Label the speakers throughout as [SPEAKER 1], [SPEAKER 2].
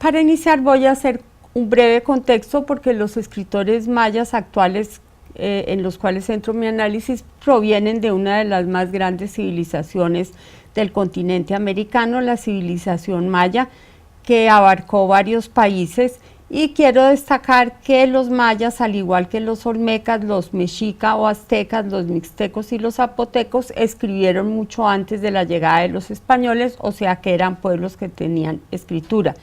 [SPEAKER 1] Para iniciar voy a hacer un breve contexto porque los escritores mayas actuales en los cuales centro mi análisis provienen de una de las más grandes civilizaciones del continente americano, la civilización maya, que abarcó varios países, y quiero destacar que los mayas, al igual que los olmecas, los mexica o aztecas, los mixtecos y los zapotecos, escribieron mucho antes de la llegada de los españoles, o sea que eran pueblos que tenían escritura.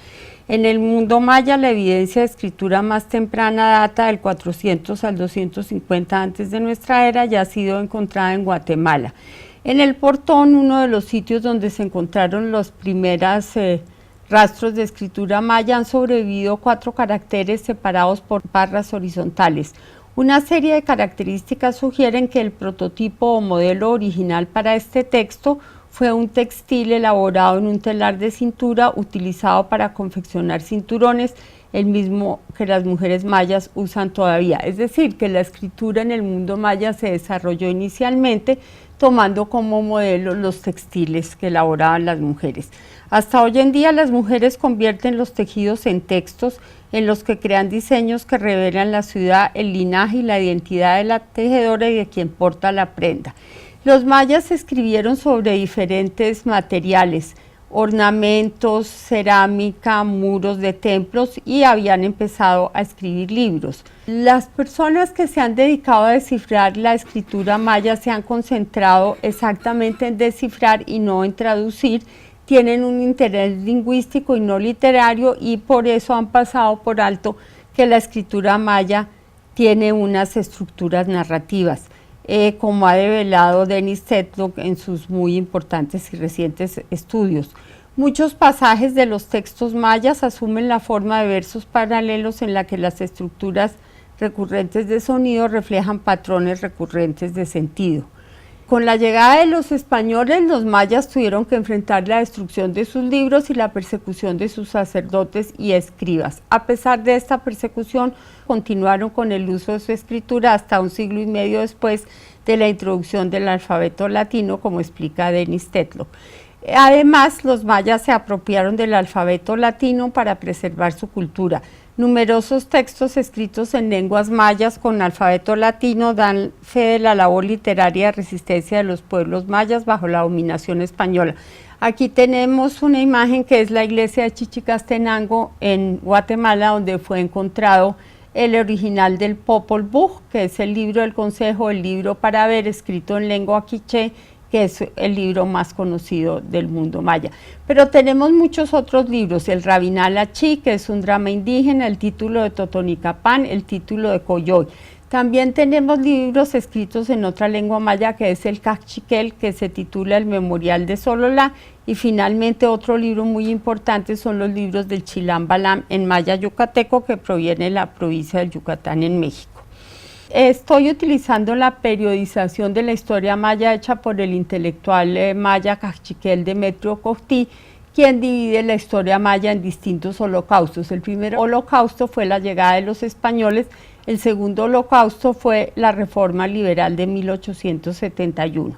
[SPEAKER 1] En el mundo maya, la evidencia de escritura más temprana data del 400 al 250 antes de nuestra era, ya ha sido encontrada en Guatemala. En el Portón, uno de los sitios donde se encontraron los primeros rastros de escritura maya, han sobrevivido 4 caracteres separados por barras horizontales. Una serie de características sugieren que el prototipo o modelo original para este texto fue un textil elaborado en un telar de cintura utilizado para confeccionar cinturones, el mismo que las mujeres mayas usan todavía. Es decir, que la escritura en el mundo maya se desarrolló inicialmente tomando como modelo los textiles que elaboraban las mujeres. Hasta hoy en día las mujeres convierten los tejidos en textos en los que crean diseños que revelan la ciudad, el linaje y la identidad de la tejedora y de quien porta la prenda. Los mayas escribieron sobre diferentes materiales, ornamentos, cerámica, muros de templos, y habían empezado a escribir libros. Las personas que se han dedicado a descifrar la escritura maya se han concentrado exactamente en descifrar y no en traducir. Tienen un interés lingüístico y no literario, y por eso han pasado por alto que la escritura maya tiene unas estructuras narrativas. Como ha develado Denis Tetlock en sus muy importantes y recientes estudios. Muchos pasajes de los textos mayas asumen la forma de versos paralelos en la que las estructuras recurrentes de sonido reflejan patrones recurrentes de sentido. Con la llegada de los españoles, los mayas tuvieron que enfrentar la destrucción de sus libros y la persecución de sus sacerdotes y escribas. A pesar de esta persecución, continuaron con el uso de su escritura hasta un siglo y medio después de la introducción del alfabeto latino, como explica Denis Tetlock. Además, los mayas se apropiaron del alfabeto latino para preservar su cultura. Numerosos textos escritos en lenguas mayas con alfabeto latino dan fe de la labor literaria de resistencia de los pueblos mayas bajo la dominación española. Aquí tenemos una imagen que es la iglesia de Chichicastenango en Guatemala, donde fue encontrado el original del Popol Vuh, que es el libro del consejo, el libro para ver, escrito en lengua quiché, que es el libro más conocido del mundo maya. Pero tenemos muchos otros libros, el Rabinal Achí, que es un drama indígena, el título de Totonicapán, el título de Coyoy. También tenemos libros escritos en otra lengua maya, que es el Cachiquel, que se titula El Memorial de Sololá, y finalmente otro libro muy importante son los libros del Chilam Balam en maya yucateco, que proviene de la provincia del Yucatán en México. Estoy utilizando la periodización de la historia maya hecha por el intelectual maya cachiquel Demetrio Costí, quien divide la historia maya en distintos holocaustos. El primer holocausto fue la llegada de los españoles, el segundo holocausto fue la reforma liberal de 1871.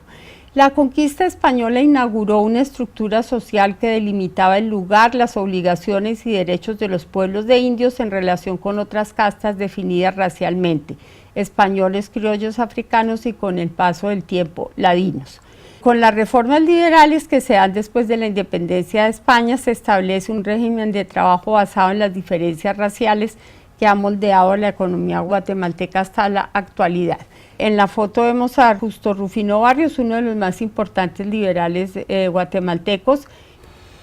[SPEAKER 1] La conquista española inauguró una estructura social que delimitaba el lugar, las obligaciones y derechos de los pueblos de indios en relación con otras castas definidas racialmente, españoles, criollos, africanos y, con el paso del tiempo, ladinos. Con las reformas liberales que se dan después de la independencia de España, se establece un régimen de trabajo basado en las diferencias raciales que ha moldeado la economía guatemalteca hasta la actualidad. En la foto vemos a Justo Rufino Barrios, uno de los más importantes liberales guatemaltecos.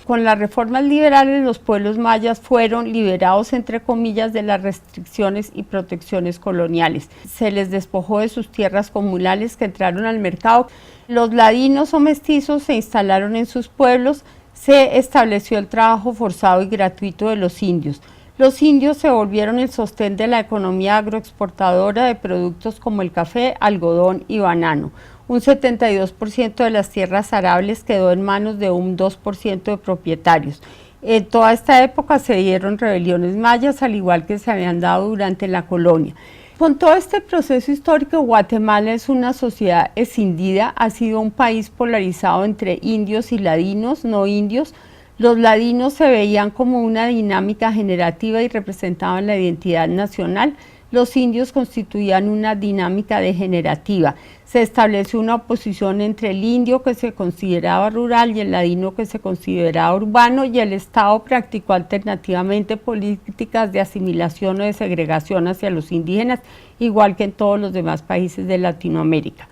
[SPEAKER 1] Con las reformas liberales, los pueblos mayas fueron liberados, entre comillas, de las restricciones y protecciones coloniales. Se les despojó de sus tierras comunales que entraron al mercado. Los ladinos o mestizos se instalaron en sus pueblos. Se estableció el trabajo forzado y gratuito de los indios. Los indios se volvieron el sostén de la economía agroexportadora de productos como el café, algodón y banano. Un 72% de las tierras arables quedó en manos de un 2% de propietarios. En toda esta época se dieron rebeliones mayas, al igual que se habían dado durante la colonia. Con todo este proceso histórico, Guatemala es una sociedad escindida, ha sido un país polarizado entre indios y ladinos, no indios. Los ladinos se veían como una dinámica generativa y representaban la identidad nacional. Los indios constituían una dinámica degenerativa. Se estableció una oposición entre el indio, que se consideraba rural, y el ladino, que se consideraba urbano, y el Estado practicó alternativamente políticas de asimilación o de segregación hacia los indígenas, igual que en todos los demás países de Latinoamérica.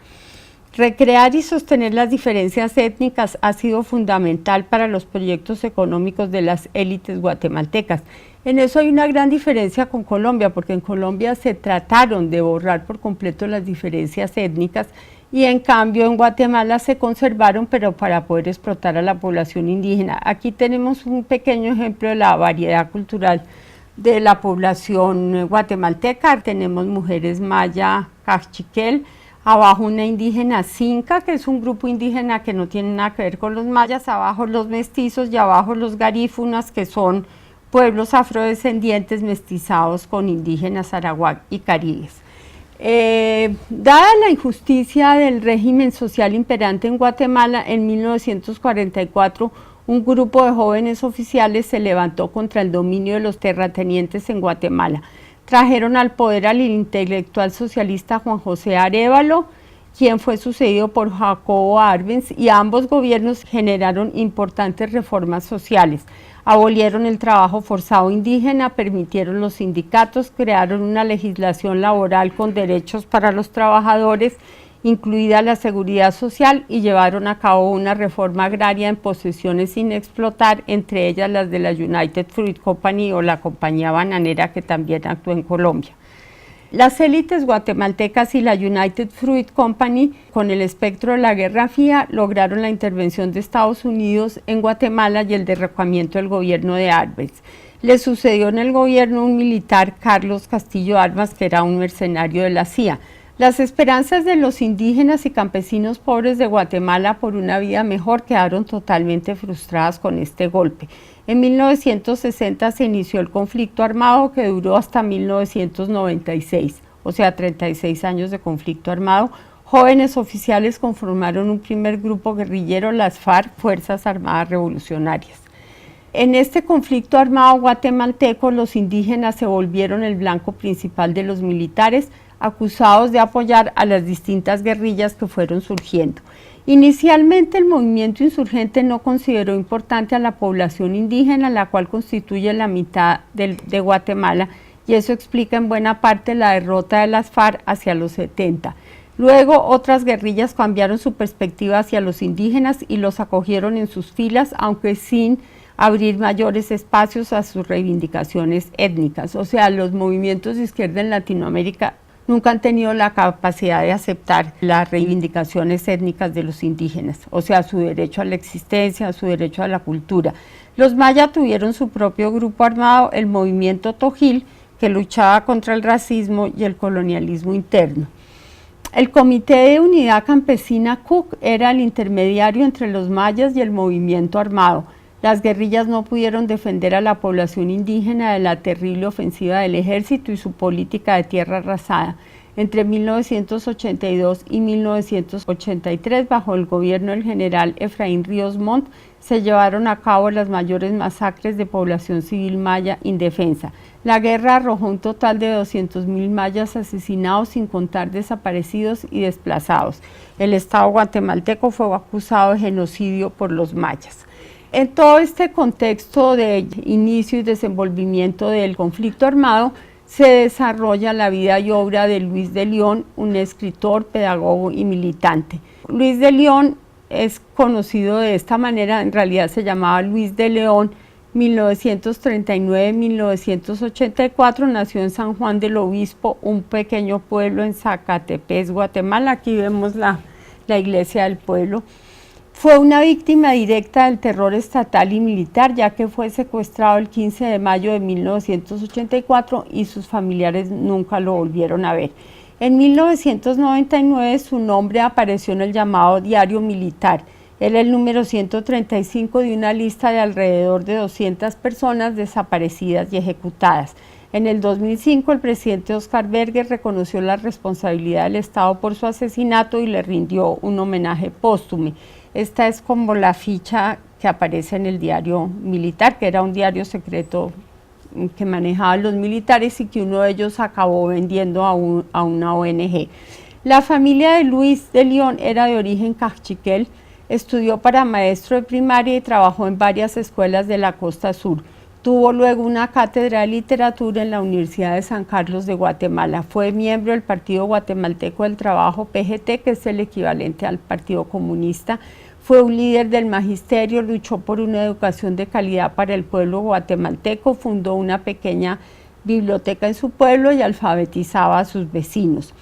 [SPEAKER 1] Recrear y sostener las diferencias étnicas ha sido fundamental para los proyectos económicos de las élites guatemaltecas. En eso hay una gran diferencia con Colombia, porque en Colombia se trataron de borrar por completo las diferencias étnicas y en cambio en Guatemala se conservaron, pero para poder explotar a la población indígena. Aquí tenemos un pequeño ejemplo de la variedad cultural de la población guatemalteca. Tenemos mujeres maya, cachiquel, abajo una indígena cinca, que es un grupo indígena que no tiene nada que ver con los mayas, abajo los mestizos y abajo los garífunas, que son pueblos afrodescendientes mestizados con indígenas arawak y caribes. Dada la injusticia del régimen social imperante en Guatemala, en 1944 un grupo de jóvenes oficiales se levantó contra el dominio de los terratenientes en Guatemala. Trajeron al poder al intelectual socialista Juan José Arévalo, quien fue sucedido por Jacobo Arbenz, y ambos gobiernos generaron importantes reformas sociales. Abolieron el trabajo forzado indígena, permitieron los sindicatos, crearon una legislación laboral con derechos para los trabajadores, incluida la seguridad social, y llevaron a cabo una reforma agraria en posesiones sin explotar, entre ellas las de la United Fruit Company o la compañía bananera, que también actuó en Colombia. Las élites guatemaltecas y la United Fruit Company, con el espectro de la Guerra Fría, lograron la intervención de Estados Unidos en Guatemala y el derrocamiento del gobierno de Arbenz. Le sucedió en el gobierno un militar, Carlos Castillo Armas, que era un mercenario de la CIA. Las esperanzas de los indígenas y campesinos pobres de Guatemala por una vida mejor quedaron totalmente frustradas con este golpe. En 1960 se inició el conflicto armado, que duró hasta 1996, o sea, 36 años de conflicto armado. Jóvenes oficiales conformaron un primer grupo guerrillero, las FARC, Fuerzas Armadas Revolucionarias. En este conflicto armado guatemalteco, los indígenas se volvieron el blanco principal de los militares, acusados de apoyar a las distintas guerrillas que fueron surgiendo. Inicialmente el movimiento insurgente no consideró importante a la población indígena, la cual constituye la mitad de Guatemala, y eso explica en buena parte la derrota de las FARC hacia los 70. Luego otras guerrillas cambiaron su perspectiva hacia los indígenas y los acogieron en sus filas, aunque sin abrir mayores espacios a sus reivindicaciones étnicas. O sea, los movimientos de izquierda en Latinoamérica nunca han tenido la capacidad de aceptar las reivindicaciones étnicas de los indígenas, o sea, su derecho a la existencia, su derecho a la cultura. Los mayas tuvieron su propio grupo armado, el movimiento Tojil, que luchaba contra el racismo y el colonialismo interno. El Comité de Unidad Campesina CUC era el intermediario entre los mayas y el movimiento armado. Las guerrillas no pudieron defender a la población indígena de la terrible ofensiva del ejército y su política de tierra arrasada. Entre 1982 y 1983, bajo el gobierno del general Efraín Ríos Montt, se llevaron a cabo las mayores masacres de población civil maya indefensa. La guerra arrojó un total de 200.000 mayas asesinados, sin contar desaparecidos y desplazados. El Estado guatemalteco fue acusado de genocidio por los mayas. En todo este contexto de inicio y desenvolvimiento del conflicto armado, se desarrolla la vida y obra de Luis de León, un escritor, pedagogo y militante. Luis de León es conocido de esta manera, en realidad se llamaba Luis de León. 1939-1984 nació en San Juan del Obispo, un pequeño pueblo en Zacatepec, Guatemala. Aquí vemos la iglesia del pueblo. Fue una víctima directa del terror estatal y militar, ya que fue secuestrado el 15 de mayo de 1984 y sus familiares nunca lo volvieron a ver. En 1999 su nombre apareció en el llamado Diario Militar. Era el número 135 de una lista de alrededor de 200 personas desaparecidas y ejecutadas. En el 2005 el presidente Oscar Berger reconoció la responsabilidad del Estado por su asesinato y le rindió un homenaje póstumo. Esta es como la ficha que aparece en el diario militar, que era un diario secreto que manejaban los militares y que uno de ellos acabó vendiendo a una ONG. La familia de Luis de León era de origen cachiquel, estudió para maestro de primaria y trabajó en varias escuelas de la costa sur. Tuvo luego una cátedra de literatura en la Universidad de San Carlos de Guatemala. Fue miembro del Partido Guatemalteco del Trabajo, PGT, que es el equivalente al Partido Comunista. Fue un líder del magisterio, luchó por una educación de calidad para el pueblo guatemalteco, fundó una pequeña biblioteca en su pueblo y alfabetizaba a sus vecinos.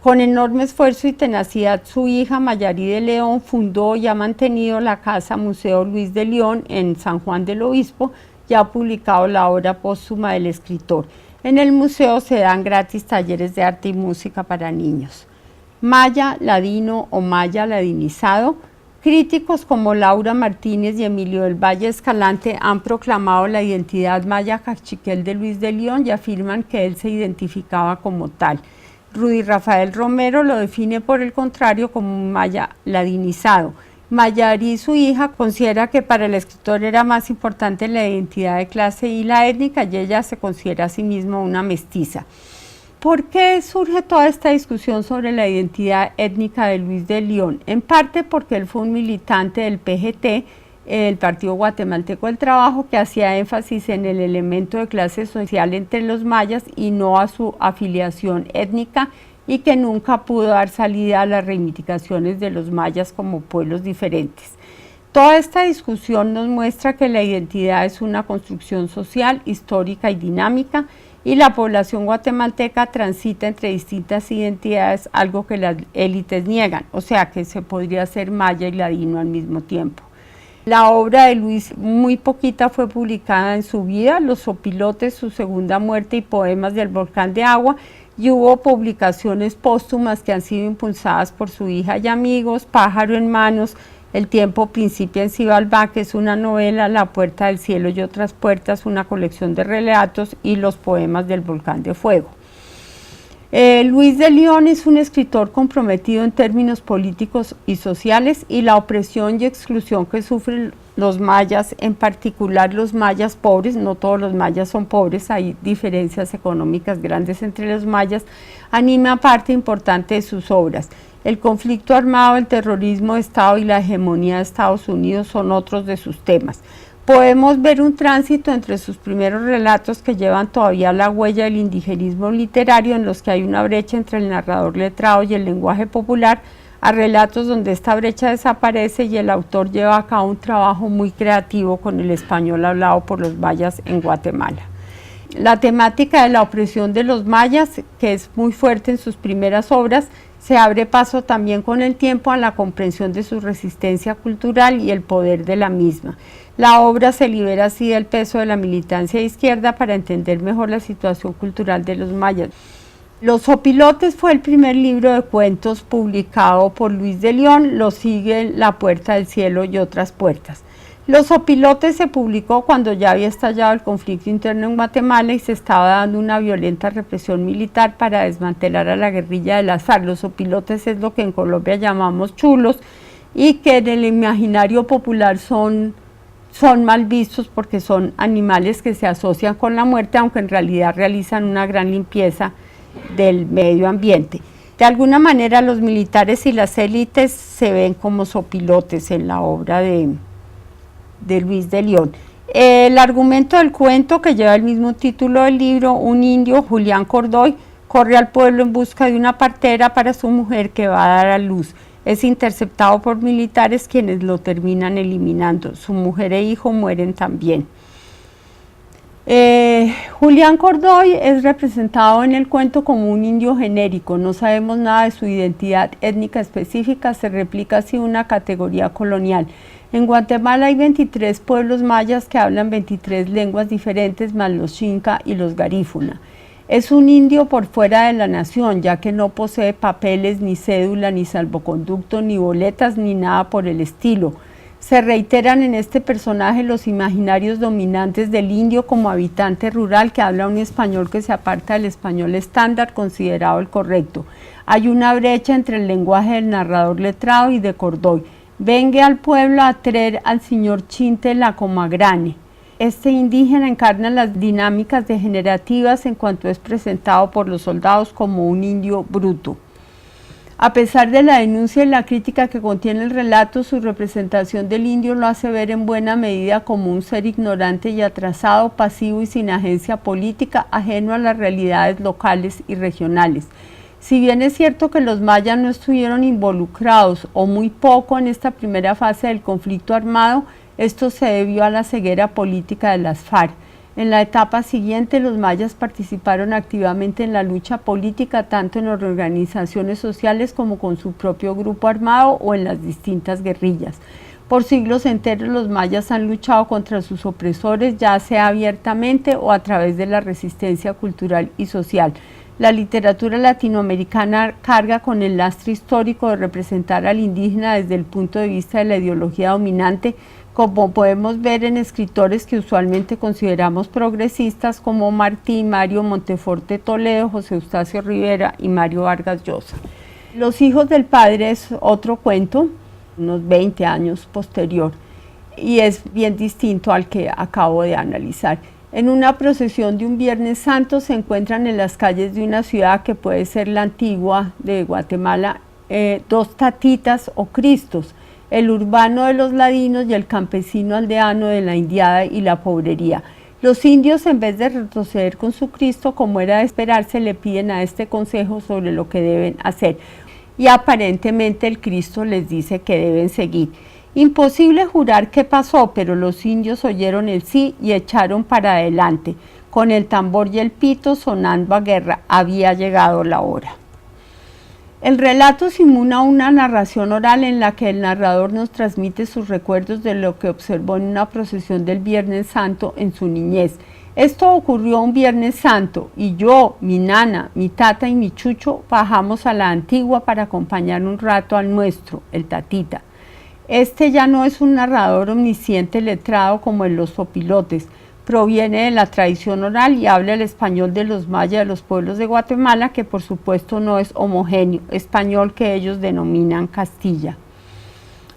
[SPEAKER 1] Con enorme esfuerzo y tenacidad, su hija Mayari de León fundó y ha mantenido la Casa Museo Luis de León en San Juan del Obispo y ha publicado la obra póstuma del escritor. En el museo se dan gratis talleres de arte y música para niños. Maya Ladino o Maya Ladinizado. Críticos como Laura Martínez y Emilio del Valle Escalante han proclamado la identidad maya cachiquel de Luis de León y afirman que él se identificaba como tal. Rudy Rafael Romero lo define por el contrario como un maya ladinizado. Mayari, su hija, considera que para el escritor era más importante la identidad de clase y la étnica, y ella se considera a sí misma una mestiza. ¿Por qué surge toda esta discusión sobre la identidad étnica de Luis de León? En parte porque él fue un militante del PGT, el Partido Guatemalteco del Trabajo, que hacía énfasis en el elemento de clase social entre los mayas y no a su afiliación étnica, y que nunca pudo dar salida a las reivindicaciones de los mayas como pueblos diferentes. Toda esta discusión nos muestra que la identidad es una construcción social, histórica y dinámica, y la población guatemalteca transita entre distintas identidades, algo que las élites niegan, o sea que se podría ser maya y ladino al mismo tiempo. La obra de Luis, muy poquita, fue publicada en su vida: Los Zopilotes, Su segunda muerte y Poemas del volcán de agua, y hubo publicaciones póstumas que han sido impulsadas por su hija y amigos: Pájaro en manos, El tiempo principia en Xibalbá, que es una novela, La puerta del cielo y otras puertas, una colección de relatos, y Los poemas del volcán de fuego. Luis de León es un escritor comprometido en términos políticos y sociales, y la opresión y exclusión que sufren los mayas, en particular los mayas pobres, no todos los mayas son pobres, hay diferencias económicas grandes entre los mayas, anima parte importante de sus obras. El conflicto armado, el terrorismo de Estado y la hegemonía de Estados Unidos son otros de sus temas. Podemos ver un tránsito entre sus primeros relatos, que llevan todavía la huella del indigenismo literario, en los que hay una brecha entre el narrador letrado y el lenguaje popular, a relatos donde esta brecha desaparece y el autor lleva a cabo un trabajo muy creativo con el español hablado por los mayas en Guatemala. La temática de la opresión de los mayas, que es muy fuerte en sus primeras obras, se abre paso también con el tiempo a la comprensión de su resistencia cultural y el poder de la misma. La obra se libera así del peso de la militancia de izquierda para entender mejor la situación cultural de los mayas. Los Zopilotes fue el primer libro de cuentos publicado por Luis de León, lo sigue La puerta del cielo y otras puertas. Los Zopilotes se publicó cuando ya había estallado el conflicto interno en Guatemala y se estaba dando una violenta represión militar para desmantelar a la guerrilla de las FARC. Los Zopilotes es lo que en Colombia llamamos chulos, y que en el imaginario popular son mal vistos porque son animales que se asocian con la muerte, aunque en realidad realizan una gran limpieza del medio ambiente. De alguna manera los militares y las élites se ven como zopilotes en la obra de Luis de León. El argumento del cuento, que lleva el mismo título del libro: un indio, Julián Cordoy, corre al pueblo en busca de una partera para su mujer que va a dar a luz. Es interceptado por militares, quienes lo terminan eliminando. Su mujer e hijo mueren también. Julián Cordoy es representado en el cuento como un indio genérico, no sabemos nada de su identidad étnica específica, se replica así una categoría colonial. En Guatemala hay 23 pueblos mayas que hablan 23 lenguas diferentes, más los xinca y los garífuna. Es un indio por fuera de la nación, ya que no posee papeles, ni cédula, ni salvoconducto, ni boletas, ni nada por el estilo. Se reiteran en este personaje los imaginarios dominantes del indio como habitante rural que habla un español que se aparta del español estándar considerado el correcto. Hay una brecha entre el lenguaje del narrador letrado y de Cordoy. venga al pueblo a traer al señor Chinte la comagrane. Este indígena encarna las dinámicas degenerativas en cuanto es presentado por los soldados como un indio bruto. A pesar de la denuncia y la crítica que contiene el relato, su representación del indio lo hace ver en buena medida como un ser ignorante y atrasado, pasivo y sin agencia política, ajeno a las realidades locales y regionales. Si bien es cierto que los mayas no estuvieron involucrados o muy poco en esta primera fase del conflicto armado, esto se debió a la ceguera política de las FARC. En la etapa siguiente, los mayas participaron activamente en la lucha política, tanto en organizaciones sociales como con su propio grupo armado o en las distintas guerrillas. Por siglos enteros, los mayas han luchado contra sus opresores, ya sea abiertamente o a través de la resistencia cultural y social. La literatura latinoamericana carga con el lastre histórico de representar al indígena desde el punto de vista de la ideología dominante, como podemos ver en escritores que usualmente consideramos progresistas como Martí, Mario Monteforte Toledo, José Eustacio Rivera y Mario Vargas Llosa. Los hijos del padre es otro cuento, unos 20 años posterior, y es bien distinto al que acabo de analizar. En una procesión de un Viernes Santo se encuentran en las calles de una ciudad que puede ser la antigua de Guatemala, dos tatitas o cristos, el urbano de los ladinos y el campesino aldeano de la indiada y la pobrería. Los indios, en vez de retroceder con su Cristo, como era de esperarse, le piden a este consejo sobre lo que deben hacer. Y aparentemente el Cristo les dice que deben seguir. Imposible jurar qué pasó, pero los indios oyeron el sí y echaron para adelante. Con el tambor y el pito sonando a guerra, había llegado la hora. El relato simula una narración oral en la que el narrador nos transmite sus recuerdos de lo que observó en una procesión del Viernes Santo en su niñez. Esto ocurrió un Viernes Santo y yo, mi nana, mi tata y mi chucho bajamos a la antigua para acompañar un rato al nuestro, el tatita. Este ya no es un narrador omnisciente letrado como en los sopilotes, proviene de la tradición oral y habla el español de los mayas de los pueblos de Guatemala, que por supuesto no es homogéneo, español que ellos denominan Castilla.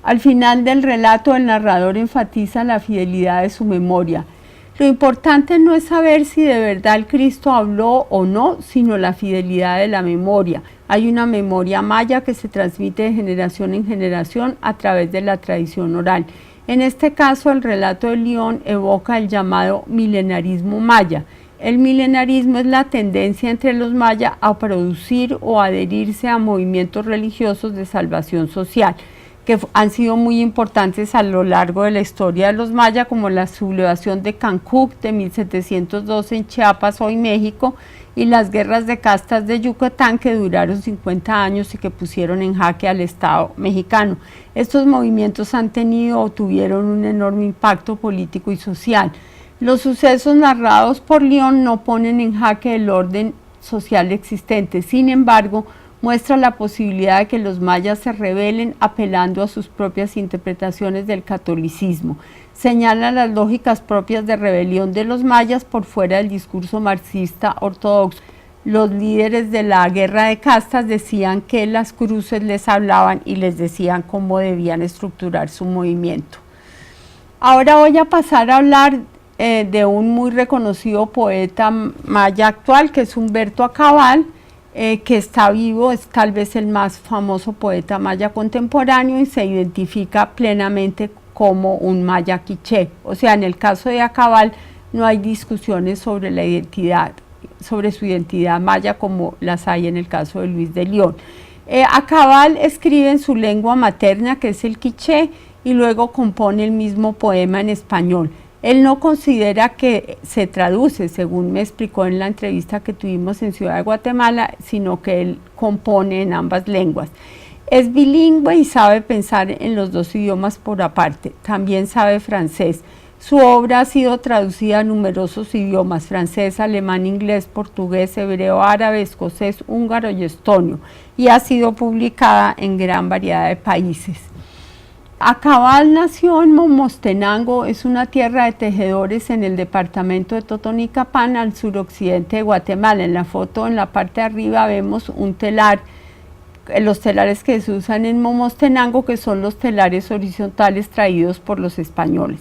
[SPEAKER 1] Al final del relato, el narrador enfatiza la fidelidad de su memoria. Lo importante no es saber si de verdad el Cristo habló o no, sino la fidelidad de la memoria. Hay una memoria maya que se transmite de generación en generación a través de la tradición oral. En este caso, el relato de León evoca el llamado milenarismo maya. El milenarismo es la tendencia entre los mayas a producir o adherirse a movimientos religiosos de salvación social, que han sido muy importantes a lo largo de la historia de los mayas, como la sublevación de Cancún de 1712 en Chiapas, hoy México, y las guerras de castas de Yucatán, que duraron 50 años y que pusieron en jaque al Estado mexicano. Estos movimientos han tenido o tuvieron un enorme impacto político y social. Los sucesos narrados por León no ponen en jaque el orden social existente, sin embargo, muestra la posibilidad de que los mayas se rebelen apelando a sus propias interpretaciones del catolicismo. Señala las lógicas propias de rebelión de los mayas por fuera del discurso marxista ortodoxo. Los líderes de la guerra de castas decían que las cruces les hablaban y les decían cómo debían estructurar su movimiento. Ahora voy a pasar a hablar de un muy reconocido poeta maya actual, que es Humberto Acabal, que está vivo, es tal vez el más famoso poeta maya contemporáneo y se identifica plenamente como un maya quiché. O sea, en el caso de Acabal no hay discusiones sobre la identidad, sobre su identidad maya como las hay en el caso de Luis de León. Acabal escribe en su lengua materna, que es el quiché, y luego compone el mismo poema en español. Él no considera que se traduce, según me explicó en la entrevista que tuvimos en Ciudad de Guatemala, sino que él compone en ambas lenguas. Es bilingüe y sabe pensar en los dos idiomas por aparte. También sabe francés. Su obra ha sido traducida a numerosos idiomas: francés, alemán, inglés, portugués, hebreo, árabe, escocés, húngaro y estonio, y ha sido publicada en gran variedad de países. Acabal nació en Momostenango, es una tierra de tejedores en el departamento de Totonicapán, al suroccidente de Guatemala. En la foto, en la parte de arriba, vemos un telar los telares que se usan en Momostenango, que son los telares horizontales traídos por los españoles.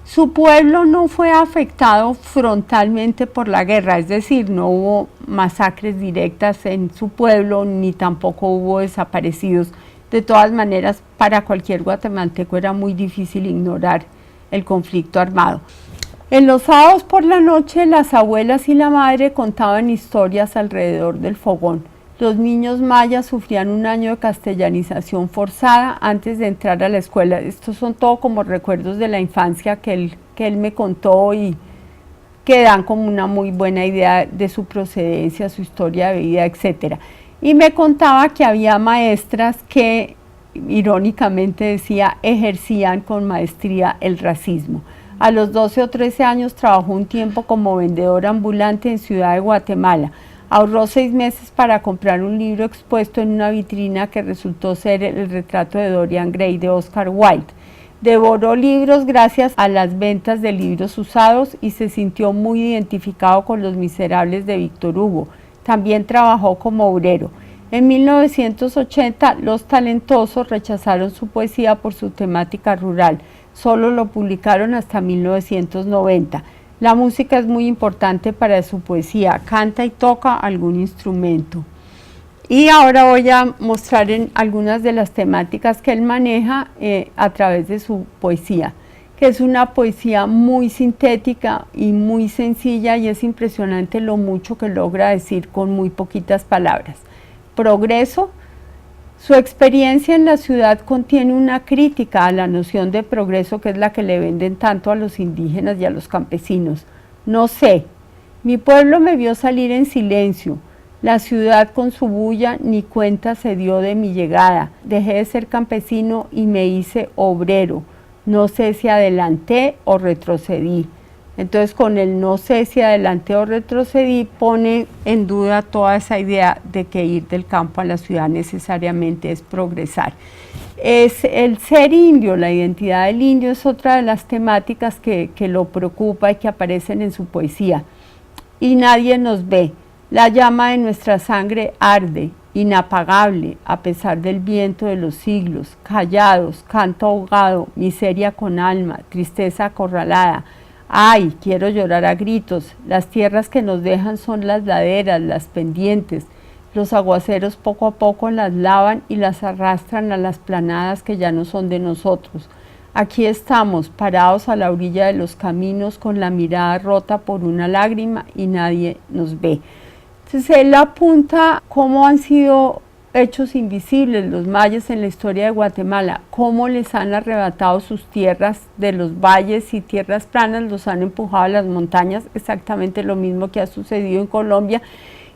[SPEAKER 1] Su pueblo no fue afectado frontalmente por la guerra, es decir, no hubo masacres directas en su pueblo, ni tampoco hubo desaparecidos. De todas maneras, para cualquier guatemalteco era muy difícil ignorar el conflicto armado. En los sábados por la noche, las abuelas y la madre contaban historias alrededor del fogón. Los niños mayas sufrían un año de castellanización forzada antes de entrar a la escuela. Estos son todo como recuerdos de la infancia que él me contó y que dan como una muy buena idea de su procedencia, su historia de vida, etc. Y me contaba que había maestras que, irónicamente decía, ejercían con maestría el racismo. A los 12 o 13 años trabajó un tiempo como vendedora ambulante en Ciudad de Guatemala. Ahorró 6 meses para comprar un libro expuesto en una vitrina que resultó ser el retrato de Dorian Gray de Oscar Wilde. Devoró libros gracias a las ventas de libros usados y se sintió muy identificado con Los Miserables de Víctor Hugo. También trabajó como obrero. En 1980, los talentosos rechazaron su poesía por su temática rural. Solo lo publicaron hasta 1990. La música es muy importante para su poesía, canta y toca algún instrumento. Y ahora voy a mostrar algunas de las temáticas que él maneja a través de su poesía, que es una poesía muy sintética y muy sencilla, y es impresionante lo mucho que logra decir con muy poquitas palabras. Progreso. Su experiencia en la ciudad contiene una crítica a la noción de progreso, que es la que le venden tanto a los indígenas y a los campesinos. No sé, mi pueblo me vio salir en silencio, la ciudad con su bulla ni cuenta se dio de mi llegada, dejé de ser campesino y me hice obrero, no sé si adelanté o retrocedí. Entonces, con el no sé si adelanté o retrocedí, pone en duda toda esa idea de que ir del campo a la ciudad necesariamente es progresar. Es el ser indio, la identidad del indio es otra de las temáticas que lo preocupa y que aparecen en su poesía. Y nadie nos ve, la llama de nuestra sangre arde, inapagable, a pesar del viento de los siglos, callados, canto ahogado, miseria con alma, tristeza acorralada. Ay, quiero llorar a gritos, las tierras que nos dejan son las laderas, las pendientes, los aguaceros poco a poco las lavan y las arrastran a las planadas que ya no son de nosotros. Aquí estamos, parados a la orilla de los caminos, con la mirada rota por una lágrima y nadie nos ve. Entonces él apunta cómo han sido hechos invisibles los mayas en la historia de Guatemala, cómo les han arrebatado sus tierras de los valles y tierras planas, los han empujado a las montañas, exactamente lo mismo que ha sucedido en Colombia,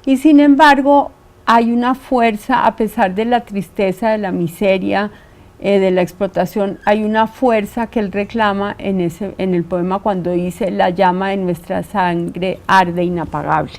[SPEAKER 1] y sin embargo hay una fuerza, a pesar de la tristeza, de la miseria, de la explotación, hay una fuerza que él reclama en el poema cuando dice: la llama de nuestra sangre arde inapagable.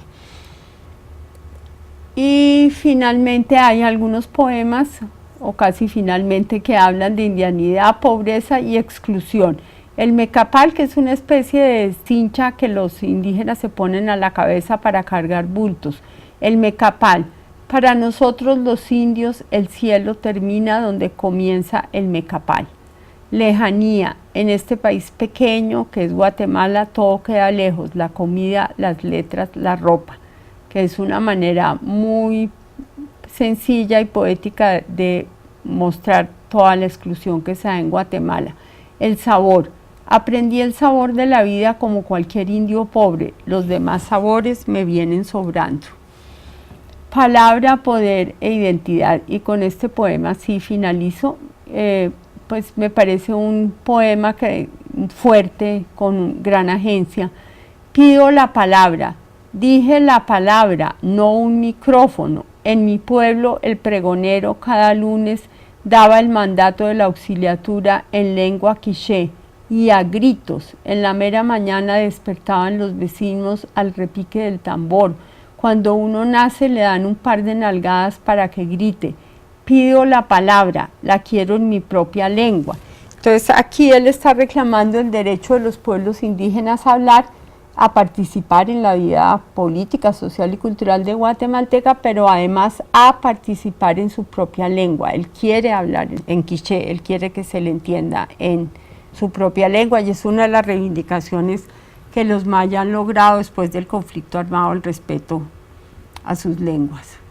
[SPEAKER 1] Y finalmente hay algunos poemas, o casi finalmente, que hablan de indianidad, pobreza y exclusión. El mecapal, que es una especie de cincha que los indígenas se ponen a la cabeza para cargar bultos. El mecapal. Para nosotros los indios, el cielo termina donde comienza el mecapal. Lejanía. En este país pequeño que es Guatemala, todo queda lejos: la comida, las letras, la ropa, que es una manera muy sencilla y poética de mostrar toda la exclusión que se da en Guatemala. El sabor. Aprendí el sabor de la vida como cualquier indio pobre, los demás sabores me vienen sobrando. Palabra, poder e identidad. Y con este poema sí finalizo. Pues me parece un poema fuerte, con gran agencia. Pido la palabra. Dije la palabra, no un micrófono. En mi pueblo el pregonero cada lunes daba el mandato de la auxiliatura en lengua quiché y a gritos. En la mera mañana despertaban los vecinos al repique del tambor. Cuando uno nace le dan un par de nalgadas para que grite. Pido la palabra, la quiero en mi propia lengua. Entonces aquí él está reclamando el derecho de los pueblos indígenas a hablar, a participar en la vida política, social y cultural de guatemalteca, pero además a participar en su propia lengua. Él quiere hablar en quiché, él quiere que se le entienda en su propia lengua, y es una de las reivindicaciones que los mayas han logrado después del conflicto armado, el respeto a sus lenguas.